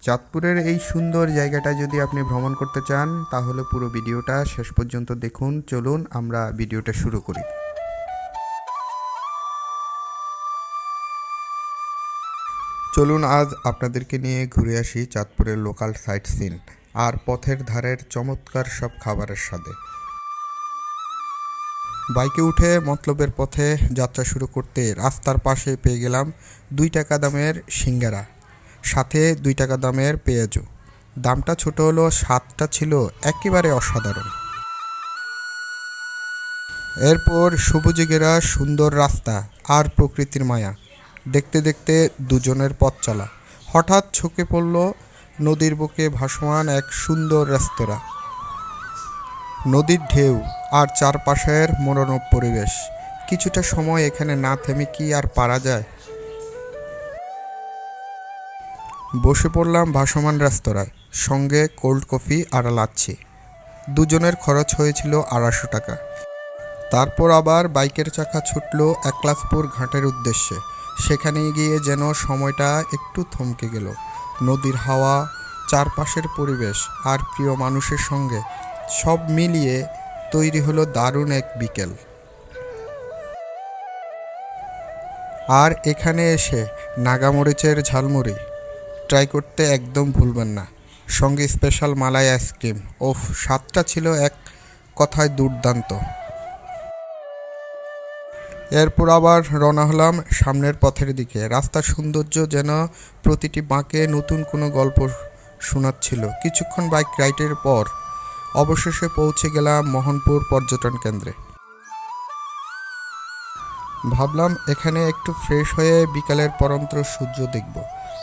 চাঁদপুরের এই সুন্দর জায়গাটা যদি আপনি ভ্রমণ করতে চান তাহলে পুরো ভিডিওটা শেষ পর্যন্ত দেখুন। চলুন আমরা ভিডিওটা শুরু করি। চলুন আজ আপনাদেরকে নিয়ে ঘুরে আসি চাঁদপুরের লোকাল সাইট সিন আর পথের ধারের চমৎকার সব খাবারের স্বাদে। বাইকে উঠে মতলবের পথে যাত্রা শুরু করতে রাস্তার পাশে পেয়ে গেলাম 2 টাকা দামের সিঙ্গারা, সাথে 2 টাকা দামের পেঁয়াজু। দামটা ছোট হলো, স্বাদটা ছিল একেবারে অসাধারণ। এরপর সবুজে ঘেরা সুন্দর রাস্তা আর প্রকৃতির মায়া দেখতে দেখতে দুজনের পথ চলা। হঠাৎ চোখে পড়ল নদীর বুকে ভাসমান এক সুন্দর রেস্তোরাঁ। নদীর ঢেউ আর চারপাশের মনোরম পরিবেশ। কিছুটা সময় এখানে না থেমে কি আর পারা যায়। বসে পড়লাম ভাসমান রেস্তোরাঁয়, সঙ্গে কোল্ড কফি আর লাচ্ছি। দুজনের খরচ হয়েছিল 250 টাকা। তারপর আবার বাইকের চাকা ছুটল একলাসপুর ঘাটের উদ্দেশ্যে। সেখানে গিয়ে যেন সময়টা একটু থমকে গেল। নদীর হাওয়া, চারপাশের পরিবেশ আর প্রিয় মানুষের সঙ্গে সব মিলিয়ে তৈরি হলো দারুণ এক বিকেল। আর এখানে এসে নাগামরিচের ঝালমুড়ি ট্রাই করতে একদম ভুলবেন না, সঙ্গে স্পেশাল মালাই আইসক্রিম। ওফ, স্বাদটা ছিল এক কথায় দুর্দান্ত। এরপর আবার রওনা হলাম সামনের পথের দিকে। রাস্তার সৌন্দর্য যেন প্রতিটি বাঁকে নতুন কোনো গল্প শোনাচ্ছিল। কিছুক্ষণ বাইক রাইডের পর অবশেষে পৌঁছে গেলাম মোহনপুর পর্যটন কেন্দ্রে। ভাবলাম এখানে একটু ফ্রেশ হয়ে বিকালের পরন্ত সূর্য দেখব।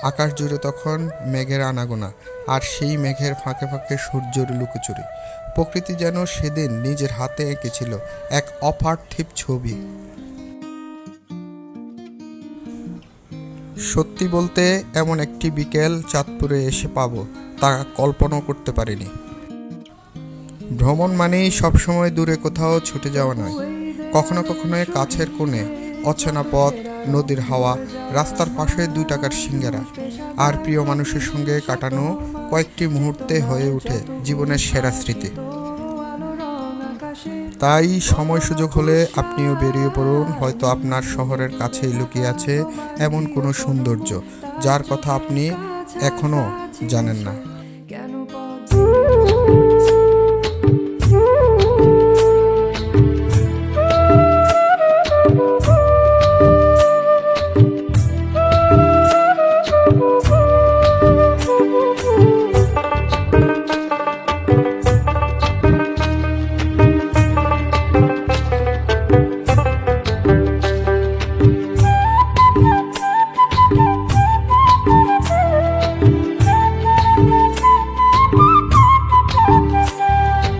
আকাশ জুড়ে তখন মেঘের আনাগোনা, আর সেই মেঘের ফাঁকে ফাঁকে সূর্যের লুকোচুরি। প্রকৃতি যেন সেদিন নিজের হাতে এঁকেছিল এক অপার্থিব ছবি। সত্যি বলতে এমন একটি বিকেল চাঁদপুরে এসে পাবো তা কল্পনাও করতে পারিনি। ভ্রমণ মানেই সবসময় দূরে কোথাও ছুটে যাওয়া নয়, কখনো কখনো কাছের কোণে অচেনা পথ, নদীর হাওয়া, রাস্তার পাশে 2 টাকার সিঙ্গারা আর প্রিয় মানুষের সঙ্গে কাটানো কয়েকটি মুহূর্তে হয়ে ওঠে জীবনের সেরা স্মৃতি। তাই সময় সুযোগ হলে আপনিও বেরিয়ে পড়ুন। হয়তো আপনার শহরের কাছেই লুকিয়ে আছে এমন কোনো সৌন্দর্য যার কথা আপনি এখনও জানেন না।